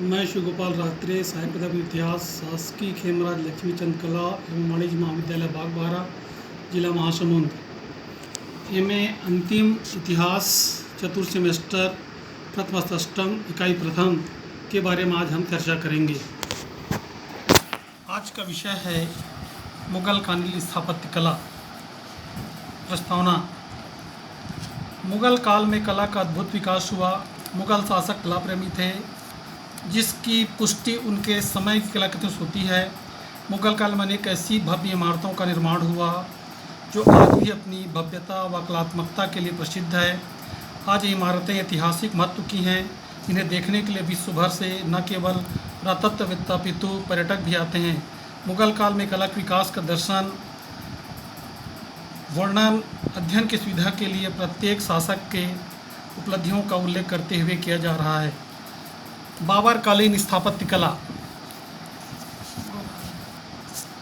मैं शिव गोपाल रात्रे साहित्य पदक इतिहास शासकीय खेमराज लक्ष्मीचंद कला एवं वाणिज्य महाविद्यालय बागबाहरा जिला महासमुंद में अंतिम इतिहास चतुर्थ सेमेस्टर प्रथम अष्टम इकाई प्रथम के बारे में आज हम चर्चा करेंगे। आज का विषय है मुगल कालीन स्थापत्य कला। प्रस्तावना। मुगल काल में कला का अद्भुत विकास हुआ। मुगल शासक कला प्रेमी थे, जिसकी पुष्टि उनके समय की कलाकृतियों से होती है। मुगल काल में अनेक ऐसी भव्य इमारतों का निर्माण हुआ जो आज भी अपनी भव्यता व कलात्मकता के लिए प्रसिद्ध है। आज ये इमारतें ऐतिहासिक महत्व की हैं। इन्हें देखने के लिए विश्व भर से न केवल पुरातत्ववेत्ता अपितु पर्यटक भी आते हैं। मुगल काल में कला के विकास का दर्शन वर्णन अध्ययन की सुविधा के लिए प्रत्येक शासक के उपलब्धियों का उल्लेख करते हुए किया जा रहा है। बाबर कालीन स्थापत्य कला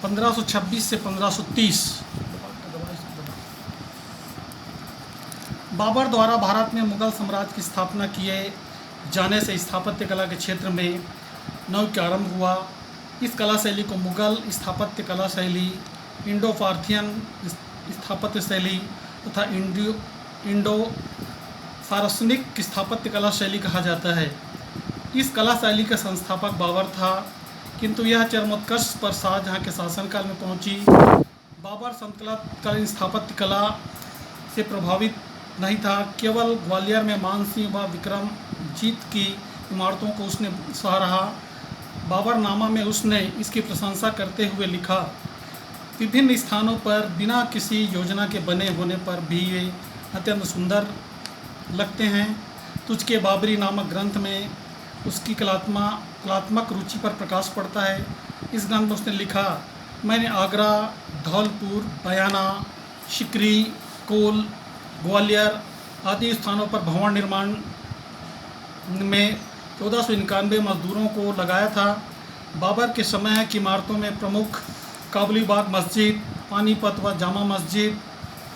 1526 से 1530। बाबर द्वारा भारत में मुगल साम्राज्य की स्थापना किए जाने से स्थापत्य कला के क्षेत्र में नव का आरंभ हुआ। इस कला शैली को मुगल स्थापत्य कला शैली, इंडो पार्थियन स्थापत्य शैली तथा इंडो सारस्वनिक स्थापत्य कला शैली कहा जाता है। इस कला शैली का संस्थापक बाबर था, किंतु यह चरमोत्कर्ष पर शाहजहाँ के शासनकाल में पहुंची। बाबर समकालीन स्थापत्य कला से प्रभावित नहीं था। केवल ग्वालियर में मानसिंह व विक्रमजीत की इमारतों को उसने सराहा रहा। बाबरनामा में उसने इसकी प्रशंसा करते हुए लिखा, विभिन्न स्थानों पर बिना किसी योजना के बने होने पर भी वे अत्यंत सुंदर लगते हैं। तुझके बाबरी नामक ग्रंथ में उसकी कलात्मक रुचि पर प्रकाश पड़ता है। इस ग्रंथ में उसने लिखा, मैंने आगरा, धौलपुर, बयाना, शिकरी, कोल, ग्वालियर आदि स्थानों पर भवन निर्माण में 1491 मजदूरों को लगाया था। बाबर के समय की इमारतों में प्रमुख काबुली बाग मस्जिद, पानीपत व जामा मस्जिद,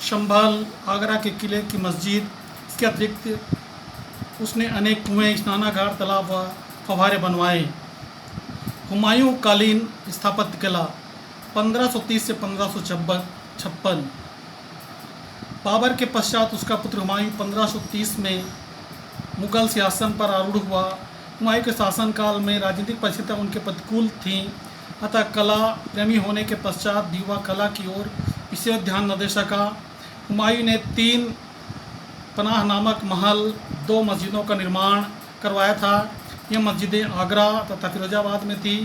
संभल, आगरा के किले की मस्जिद, इसके अतिरिक्त उसने अनेक कुएं, स्नानागार, तालाब व फव्वारे बनवाए। हुमायूं कालीन स्थापत्य कला 1530 से 1556। बाबर के पश्चात उसका पुत्र हुमायूं 1530 में मुगल सिंहासन पर आरूढ़ हुआ। हुमायूं के शासनकाल में राजनीतिक परिस्थितियाँ उनके प्रतिकूल थीं, अतः कला प्रेमी होने के पश्चात भी वह कला की ओर विशेष ध्यान न दे सका। हुमायूं ने 3 पनाह नामक महल, 2 मस्जिदों का निर्माण करवाया था। यह मस्जिदें आगरा तथा फिरोजाबाद में थी।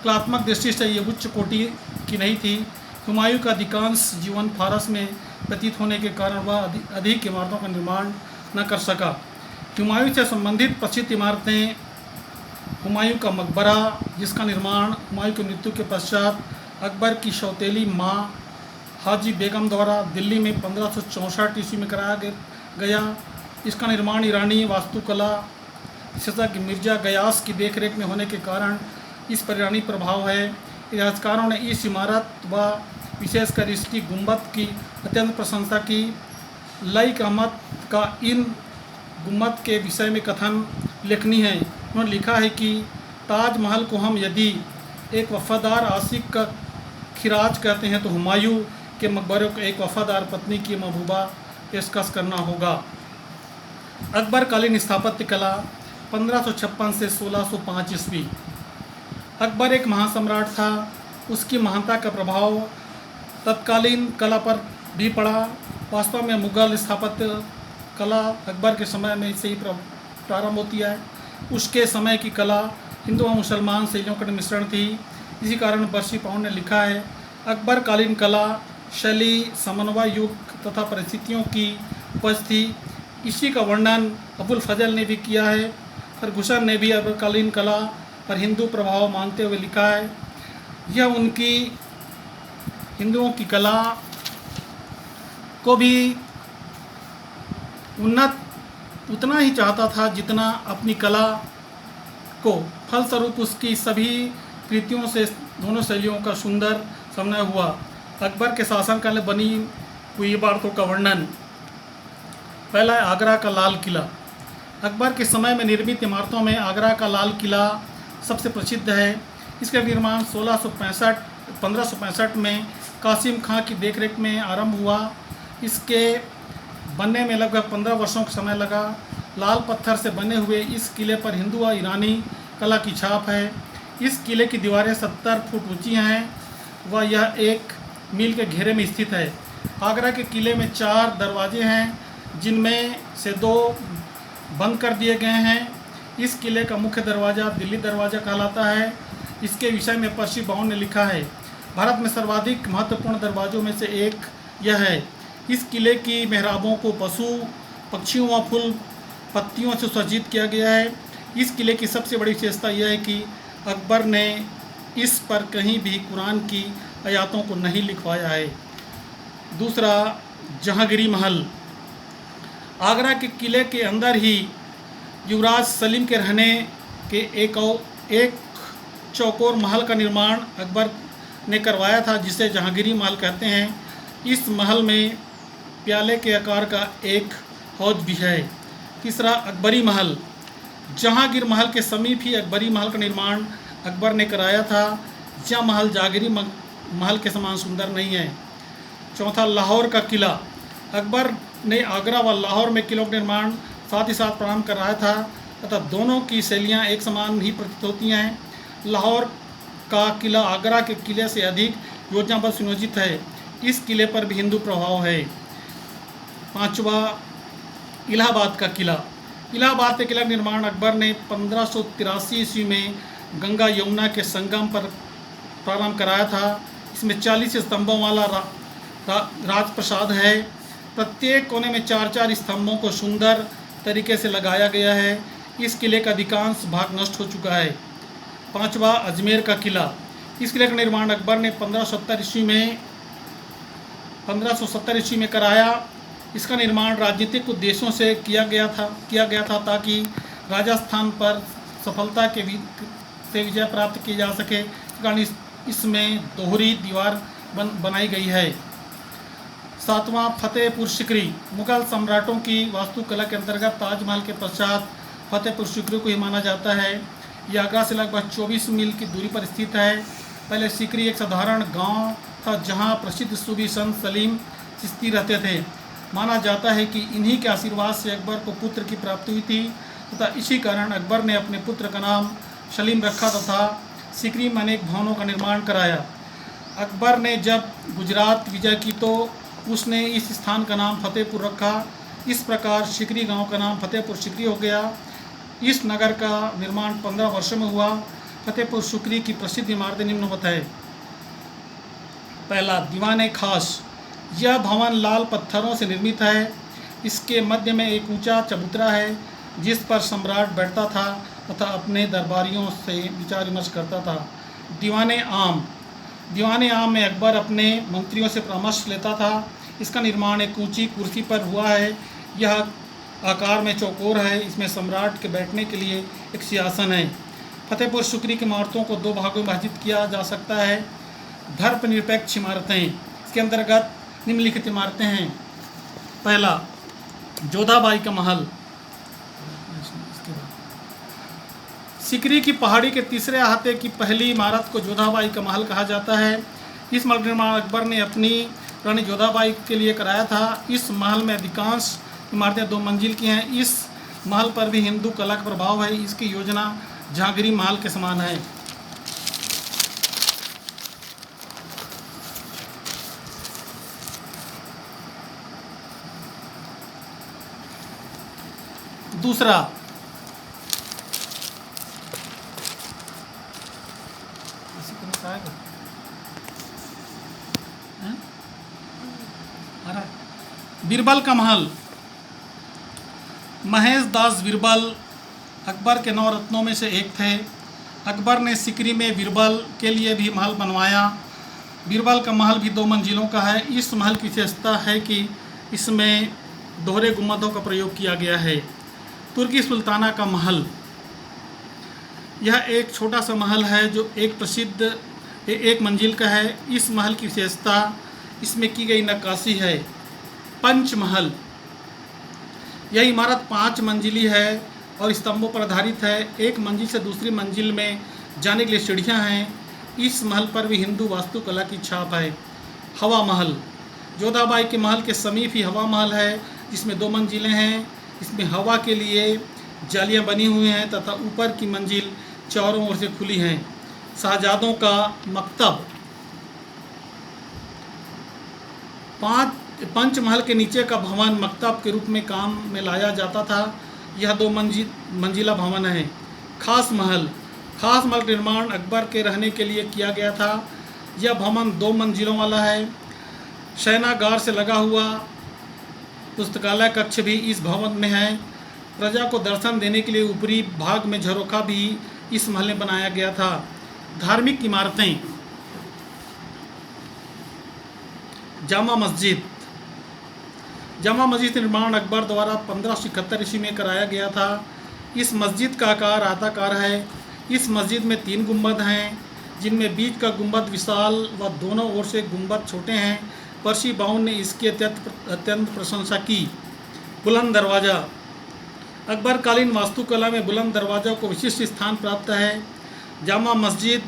कलात्मक दृष्टि से ये उच्च कोटि की नहीं थी। हुमायूं का अधिकांश जीवन फारस में व्यतीत होने के कारण वह अधिक इमारतों का निर्माण न कर सका। हुमायूं से संबंधित प्रसिद्ध इमारतें, हुमायूं का मकबरा, जिसका निर्माण हुमायूं की मृत्यु के पश्चात अकबर की सौतेली माँ हाजी बेगम द्वारा दिल्ली में 1564 ईस्वी में कराया गया। इसका निर्माण ईरानी वास्तुकला विशेषज्ञ मिर्जा गयास की देखरेख में होने के कारण इस पर ईरानी प्रभाव है। इतिहासकारों ने इस इमारत व विशेषकर इसकी गुंबद की अत्यंत प्रशंसा की। लईक अहमद का इन गुंबद के विषय में कथन लेखनी है। उन्होंने लिखा है कि ताजमहल को हम यदि एक वफादार आशिक का खिराज कहते हैं तो हुमायूं के मकबरे को एक वफादार पत्नी की महबूबा पेशकश करना होगा। अकबरकालीन स्थापत्य कला 1556 से 1605 ईस्वी। अकबर एक महासम्राट था। उसकी महानता का प्रभाव तत्कालीन कला पर भी पड़ा। वास्तव में मुगल स्थापत्य कला अकबर के समय में से ही प्रारंभ होती है। उसके समय की कला हिंदू व मुसलमान शैलियों का मिश्रण थी। इसी कारण बर्शी पाउंड ने लिखा है, अकबरकालीन कला शैली समन्वय युग तथा परिस्थितियों की उपज थी। इसी का वर्णन अबुल फजल ने भी किया है। फर्गुसन ने भी अकबरकालीन कला पर हिंदू प्रभाव मानते हुए लिखा है, यह उनकी हिंदुओं की कला को भी उन्नत उतना ही चाहता था जितना अपनी कला को। फलस्वरूप उसकी सभी कृतियों से दोनों शैलियों का सुंदर समन्वय हुआ। अकबर के शासनकाल में बनी हुई इमारतों का वर्णन। पहला है आगरा का लाल किला। अकबर के समय में निर्मित इमारतों में आगरा का लाल किला सबसे प्रसिद्ध है। इसका निर्माण 1565 में कासिम खां की देखरेख में आरंभ हुआ। इसके बनने में लगभग 15 वर्षों का समय लगा। लाल पत्थर से बने हुए इस किले पर हिंदू व ईरानी कला की छाप है। इस किले की दीवारें 70 फुट ऊंची हैं व यह 1 मील के घेरे में स्थित है। आगरा के किले में 4 दरवाजे हैं, जिनमें से 2 बंद कर दिए गए हैं। इस किले का मुख्य दरवाज़ा दिल्ली दरवाज़ा कहलाता है। इसके विषय में पर्सी बाउन ने लिखा है, भारत में सर्वाधिक महत्वपूर्ण दरवाज़ों में से एक यह है। इस किले की मेहराबों को पशु पक्षियों व फूल पत्तियों से सज्जित किया गया है। इस किले की सबसे बड़ी विशेषता यह है कि अकबर ने इस पर कहीं भी कुरान की आयतों को नहीं लिखवाया है। दूसरा, जहांगीरी महल। आगरा के किले के अंदर ही युवराज सलीम के रहने के एक चौकोर महल का निर्माण अकबर ने करवाया था, जिसे जहांगीरी महल कहते हैं। इस महल में प्याले के आकार का एक हौज भी है। तीसरा, अकबरी महल। जहांगीर महल के समीप ही अकबरी महल का निर्माण अकबर ने कराया था। यह महल जहांगीरी महल के समान सुंदर नहीं है। चौथा, लाहौर का किला। अकबर ने आगरा व लाहौर में किलों का निर्माण साथ ही साथ प्रारंभ कराया था तथा दोनों की शैलियाँ एक समान ही प्रतीत होती हैं। लाहौर का किला आगरा के किले से अधिक योजनाबद्ध सुनियोजित है। इस किले पर भी हिंदू प्रभाव है। पांचवा, इलाहाबाद का किला। इलाहाबाद के किला का निर्माण अकबर ने 1583 ईस्वी में गंगा यमुना के संगम पर प्रारंभ कराया था। इसमें 40 स्तंभों वाला राजप्रासाद है। प्रत्येक कोने में 4-4 स्तंभों को सुंदर तरीके से लगाया गया है। इस किले का अधिकांश भाग नष्ट हो चुका है। पांचवा, अजमेर का किला। इस किले का निर्माण अकबर ने 1570 ईस्वी में कराया। इसका निर्माण राजनीतिक उद्देश्यों से किया गया था ताकि राजस्थान पर सफलता से विजय प्राप्त की जा सके। कारण इसमें दोहरी दीवार बनाई गई है। सातवां, फतेहपुर सिकरी। मुगल सम्राटों की वास्तुकला के अंतर्गत ताजमहल के पश्चात फतेहपुर सिकरी को ही माना जाता है। यह आगरा से लगभग 24 मील की दूरी पर स्थित है। पहले सिकरी एक साधारण गांव था, जहां प्रसिद्ध सूफी संत सलीम चिश्ती रहते थे। माना जाता है कि इन्हीं के आशीर्वाद से अकबर को पुत्र की प्राप्ति हुई थी तथा इसी कारण अकबर ने अपने पुत्र का नाम सलीम रखा तथा सिकरी में अनेक भवनों का निर्माण कराया। अकबर ने जब गुजरात विजय की तो उसने इस स्थान का नाम फतेहपुर रखा। इस प्रकार सिकरी गांव का नाम फतेहपुर सिकरी हो गया। इस नगर का निर्माण 15 वर्षों में हुआ। फतेहपुर सिकरी की प्रसिद्ध इमारतें निम्नवत है। पहला, दीवाने खास। यह भवन लाल पत्थरों से निर्मित है। इसके मध्य में एक ऊंचा चबूतरा है, जिस पर सम्राट बैठता था तथा अपने दरबारियों से विचार विमर्श करता था। दीवाने आम में अकबर अपने मंत्रियों से परामर्श लेता था। इसका निर्माण एक ऊंची कुर्सी पर हुआ है। यह आकार में चौकोर है। इसमें सम्राट के बैठने के लिए एक सिंहासन है। फतेहपुर सिकरी की इमारतों को 2 भागों में विभाजित किया जा सकता है। धर्मनिरपेक्ष इमारतें। इसके अंतर्गत निम्नलिखित इमारतें हैं। पहला, जोधाबाई का महल। सिकरी की पहाड़ी के तीसरे अहाते की पहली इमारत को जोधाबाई का महल कहा जाता है। इस महल का निर्माण अकबर ने अपनी रानी जोधाबाई के लिए कराया था। इस महल में अधिकांश इमारतें 2 मंजिल की हैं। इस महल पर भी हिंदू कला का प्रभाव है। इसकी योजना जहांगीरी महल के समान है। दूसरा, बीरबल का महल। महेश दास बीरबल अकबर के 9 रत्नों में से एक थे। अकबर ने सिकरी में बीरबल के लिए भी महल बनवाया। बीरबल का महल भी 2 मंजिलों का है। इस महल की विशेषता है कि इसमें दोहरे गुंबदों का प्रयोग किया गया है। तुर्की सुल्ताना का महल। यह एक छोटा सा महल है जो एक मंजिल का है। इस महल की विशेषता इसमें की गई नक्काशी है। पंचमहल। यह इमारत 5 मंजिली है। और स्तंभों पर आधारित है। एक मंजिल से दूसरी मंजिल में जाने के लिए सीढ़ियाँ हैं। इस महल पर भी हिंदू वास्तुकला की छाप है। हवा महल, जोधाबाई के महल के समीप ही हवा महल है, जिसमें 2 मंजिलें हैं। इसमें हवा के लिए जालियां बनी हुई हैं तथा ऊपर की मंजिल चारों ओर से खुली हैं। शाहजादों का मकतब, पंचमहल के नीचे का भवन मकतब के रूप में काम में लाया जाता था। यह 2 मंजिला भवन है। खास महल का निर्माण अकबर के रहने के लिए किया गया था। यह भवन 2 मंजिलों वाला है। शयनागार से लगा हुआ पुस्तकालय कक्ष भी इस भवन में है। प्रजा को दर्शन देने के लिए ऊपरी भाग में झरोखा भी इस महल में बनाया गया था। धार्मिक इमारतें, जामा मस्जिद निर्माण अकबर द्वारा 1571 ईस्वी में कराया गया था। इस मस्जिद का आकार आयताकार है। इस मस्जिद में 3 गुंबद हैं, जिनमें बीच का गुंबद विशाल व दोनों ओर से गुंबद छोटे हैं। पर्सी बाउन ने इसकी अत्यंत प्रशंसा की। बुलंद दरवाज़ा, अकबरकालीन वास्तुकला में बुलंद दरवाज़ा को विशिष्ट स्थान प्राप्त है। जामा मस्जिद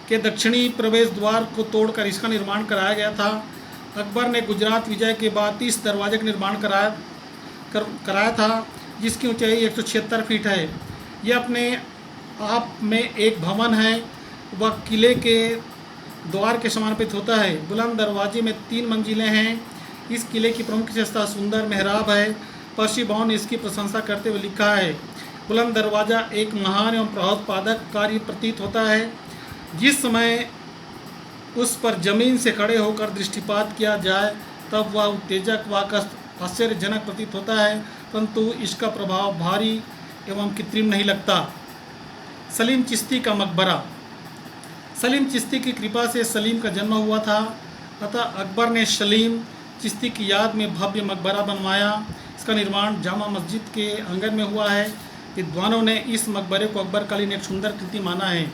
के दक्षिणी प्रवेश द्वार को तोड़कर इसका निर्माण कराया गया था। अकबर ने गुजरात विजय के बाद इस दरवाजे का निर्माण कराया था, जिसकी ऊंचाई 176 फीट है। यह अपने आप में एक भवन है। वह किले के द्वार के समान प्रतीत होता है। बुलंद दरवाजे में 3 मंजिलें हैं। इस किले की प्रमुख विशेषता सुंदर मेहराब है। पर्सी बाउन ने इसकी प्रशंसा करते हुए लिखा है, बुलंद दरवाज़ा एक महान एवं प्रभावोत्पादक कार्य प्रतीत होता है। जिस समय उस पर जमीन से खड़े होकर दृष्टिपात किया जाए तब वह उत्तेजक व आश्चर्यजनक प्रतीत होता है, परंतु इसका प्रभाव भारी एवं कृत्रिम नहीं लगता। सलीम चिश्ती का मकबरा, सलीम चिश्ती की कृपा से सलीम का जन्म हुआ था, अतः अकबर ने सलीम चिश्ती की याद में भव्य मकबरा बनवाया। इसका निर्माण जामा मस्जिद के आंगन में हुआ है। विद्वानों ने इस मकबरे को अकबरकालीन एक सुंदर कृति माना है।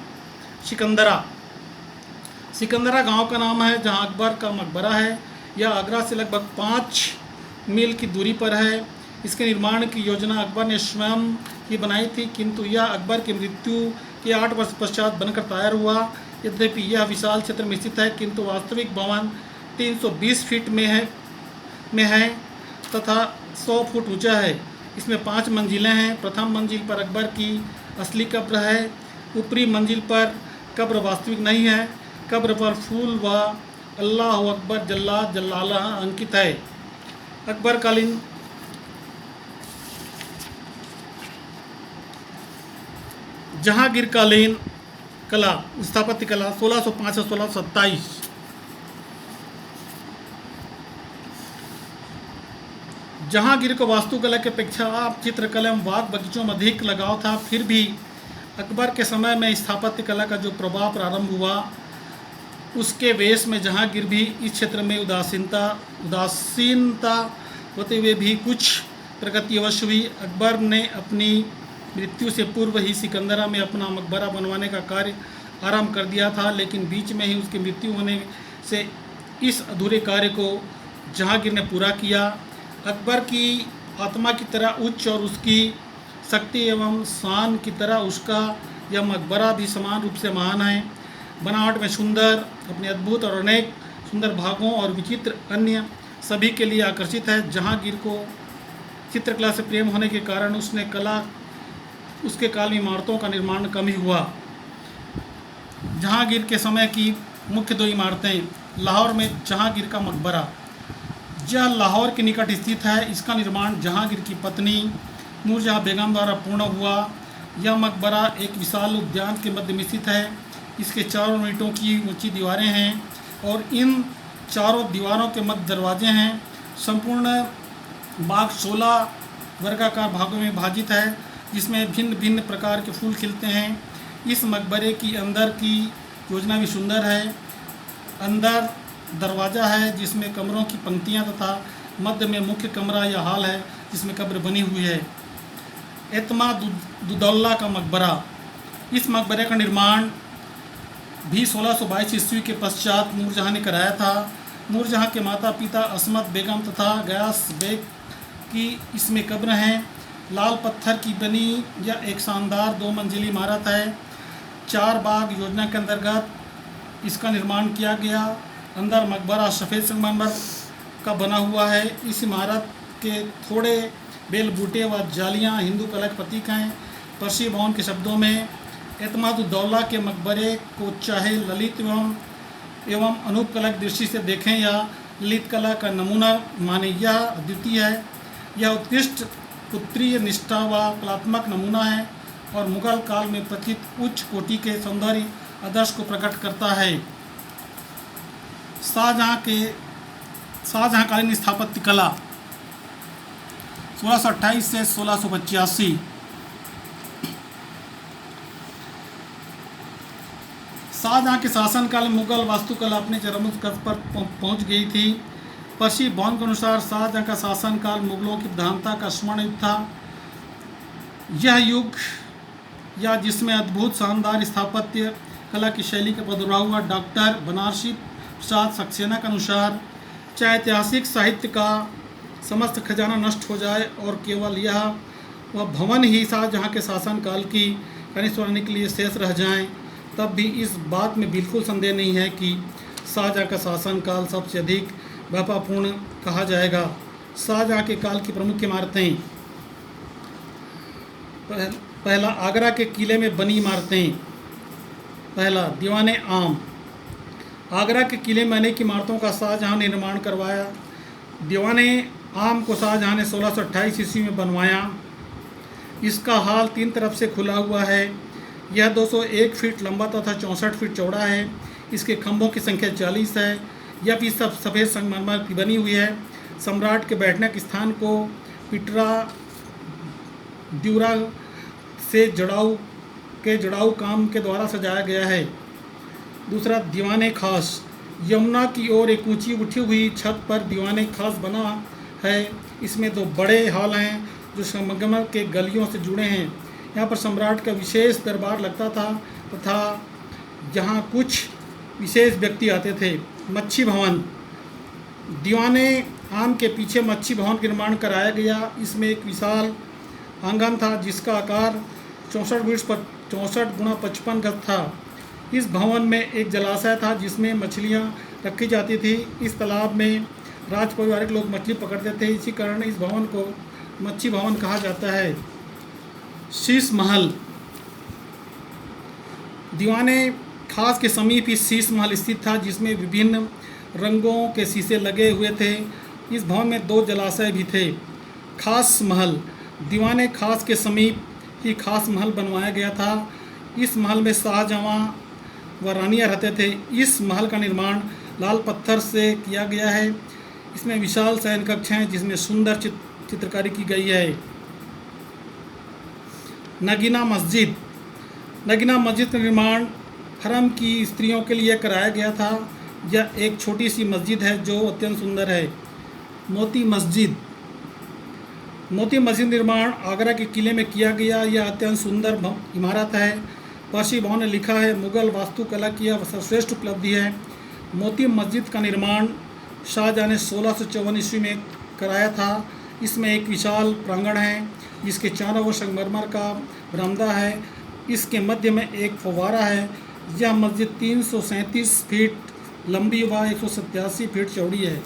सिकंदरा गांव का नाम है जहां अकबर का मकबरा है। यह आगरा से लगभग 5 मील की दूरी पर है। इसके निर्माण की योजना अकबर ने स्वयं ही बनाई थी, किंतु यह अकबर की मृत्यु के 8 वर्ष पश्चात बनकर तैयार हुआ। यद्यपि यह विशाल क्षेत्र में स्थित है, किंतु वास्तविक भवन 320 फीट में है तथा 100 फुट ऊंचा है। इसमें 5 मंजिलें हैं। प्रथम मंजिल पर अकबर की असली कब्र है। ऊपरी मंजिल पर कब्र वास्तविक नहीं है। कब्र पर फूल व अल्लाह अकबर जल्लाद जल्लाला अंकित है। अकबरकालीन जहांगीरकालीन कला, स्थापत्य कला 1605 से 1627। जहांगीर को वास्तुकला की अपेक्षा चित्रकला एवं बाग बगीचों में अधिक लगाव था। फिर भी अकबर के समय में स्थापत्य कला का जो प्रभाव प्रारंभ हुआ, उसके वेश में जहांगीर भी इस क्षेत्र में उदासीनता होते हुए भी कुछ प्रगति अवश्य हुई। अकबर ने अपनी मृत्यु से पूर्व ही सिकंदरा में अपना मकबरा बनवाने का कार्य आरंभ कर दिया था, लेकिन बीच में ही उसकी मृत्यु होने से इस अधूरे कार्य को जहांगीर ने पूरा किया। अकबर की आत्मा की तरह उच्च और उसकी शक्ति एवं शान की तरह उसका यह मकबरा भी समान रूप से महान है। बनावट में सुंदर, अपने अद्भुत और अनेक सुंदर भागों और विचित्र अन्य सभी के लिए आकर्षित है। जहांगीर को चित्रकला से प्रेम होने के कारण उसके काल में इमारतों का निर्माण कम ही हुआ। जहांगीर के समय की मुख्य 2 इमारतें, लाहौर में जहांगीर का मकबरा, यह लाहौर के निकट स्थित है। इसका निर्माण जहांगीर की पत्नी नूरजहां बेगम द्वारा पूर्ण हुआ। यह मकबरा एक विशाल उद्यान के मध्य में स्थित है। इसके चारों ईंटों की ऊंची दीवारें हैं और इन चारों दीवारों के मध्य दरवाजे हैं। संपूर्ण बाग 16 वर्गाकार भागों में विभाजित है, जिसमें भिन्न भिन्न प्रकार के फूल खिलते हैं। इस मकबरे की अंदर की योजना भी सुंदर है। अंदर दरवाज़ा है जिसमें कमरों की पंक्तियां तथा मध्य में मुख्य कमरा या हॉल है जिसमें कब्र बनी हुई है। एतमादुद्दौला का मकबरा, इस मकबरे का निर्माण भी 1622 ईस्वी के पश्चात नूरजहां ने कराया था। नूरजहां के माता पिता असमत बेगम तथा गयास बेग की इसमें कब्र हैं। लाल पत्थर की बनी यह एक शानदार 2 मंजिली इमारत है। 4 बाग योजना के अंतर्गत इसका निर्माण किया गया। अंदर मकबरा सफ़ेद संगमरमर का बना हुआ है। इस इमारत के थोड़े बेल बूटे व जालियां हिंदू कला के प्रतीक हैं। पर्सी भवन के शब्दों में एतमादुद्दौला के मकबरे को चाहे ललित एवं अनूप कला की दृष्टि से देखें या ललित कला का नमूना माने, यह अद्वितीय है। यह उत्कृष्ट पुत्रीय निष्ठा व कलात्मक नमूना है और मुगल काल में प्रचलित उच्च कोटि के सौंदर्य आदर्श को प्रकट करता है। शाहजहाँकालीन स्थापत्य कला 1628 से 1685। शाहजहाँ के शासनकाल में मुगल वास्तुकला अपने चरमोत्कर्ष स्तर पर पहुंच गई थी। पर्सी भवन के अनुसार शाहजहाँ का शासनकाल मुगलों की प्रधानता का स्वर्ण युग था। यह युग या जिसमें अद्भुत शानदार स्थापत्य कला की शैली का प्रादुर्भाव हुआ। डॉक्टर बनारसी प्रसाद सक्सेना के अनुसार चाहे ऐतिहासिक साहित्य का समस्त खजाना नष्ट हो जाए और केवल यह वह भवन ही शाहजहाँ के शासनकाल की कहानी सुनाने के लिए शेष रह जाएं, तब भी इस बात में बिल्कुल संदेह नहीं है कि शाहजहाँ का शासनकाल सबसे अधिक वैभवपूर्ण कहा जाएगा। शाहजहाँ के काल की प्रमुख इमारतें। पहला, आगरा के किले में बनी इमारतें। पहला, दीवाने आम। आगरा के किले में अनेक इमारतों का शाहजहाँ ने निर्माण करवाया। दीवाने आम को शाहजहाँ ने 1628 ईस्वी में बनवाया। इसका हाल 3 तरफ से खुला हुआ है। यह 201 फीट लंबा तथा 64 फीट चौड़ा है। इसके खंभों की संख्या 40 है। यह भी सब सफ़ेद संगमरमर की बनी हुई है। सम्राट के बैठने के स्थान को पिटरा द्यूरा से जड़ाऊ काम के द्वारा सजाया गया है। दूसरा, दीवाने खास। यमुना की ओर एक ऊंची उठी हुई छत पर दीवाने खास बना है। इसमें 2 बड़े हॉल हैं जो संगमरमर के गलियों से जुड़े हैं। यहाँ पर सम्राट का विशेष दरबार लगता था तथा यहाँ कुछ विशेष व्यक्ति आते थे। मच्छी भवन। दीवाने आम के पीछे मच्छी भवन का निर्माण कराया गया। इसमें एक विशाल आंगन था जिसका आकार 64 गुणा 55 गज था। इस भवन में एक जलाशय था जिसमें मछलियाँ रखी जाती थी। इस तालाब में राज परिवार के लोग मछली पकड़ते थे। इसी कारण इस भवन को मच्छी भवन कहा जाता है। शीश महल। दीवाने खास के समीप ही शीश महल स्थित था जिसमें विभिन्न रंगों के शीशे लगे हुए थे। इस भवन में 2 जलाशय भी थे। खास महल। दीवाने खास के समीप ही खास महल बनवाया गया था। इस महल में शाहजहाँ व रानियाँ रहते थे। इस महल का निर्माण लाल पत्थर से किया गया है। इसमें विशाल शयन कक्ष हैं जिसमें सुंदर चित्रकारी की गई है। नगीना मस्जिद। नगीना मस्जिद का निर्माण हरम की स्त्रियों के लिए कराया गया था। यह एक छोटी सी मस्जिद है जो अत्यंत सुंदर है। मोती मस्जिद। मोती मस्जिद निर्माण आगरा के किले में किया गया। यह अत्यंत सुंदर इमारत है। पर्सी भवन ने लिखा है, मुगल वास्तुकला की यह सर्वश्रेष्ठ उपलब्धि है। मोती मस्जिद का निर्माण शाहजहाँ ने 1654 ईस्वी में कराया था। इसमें एक विशाल प्रांगण है जिसके चारों ओर संगमरमर का बरामदा है। इसके मध्य में एक फव्वारा है। यह मस्जिद 337 फीट लंबी व 187 फीट चौड़ी है।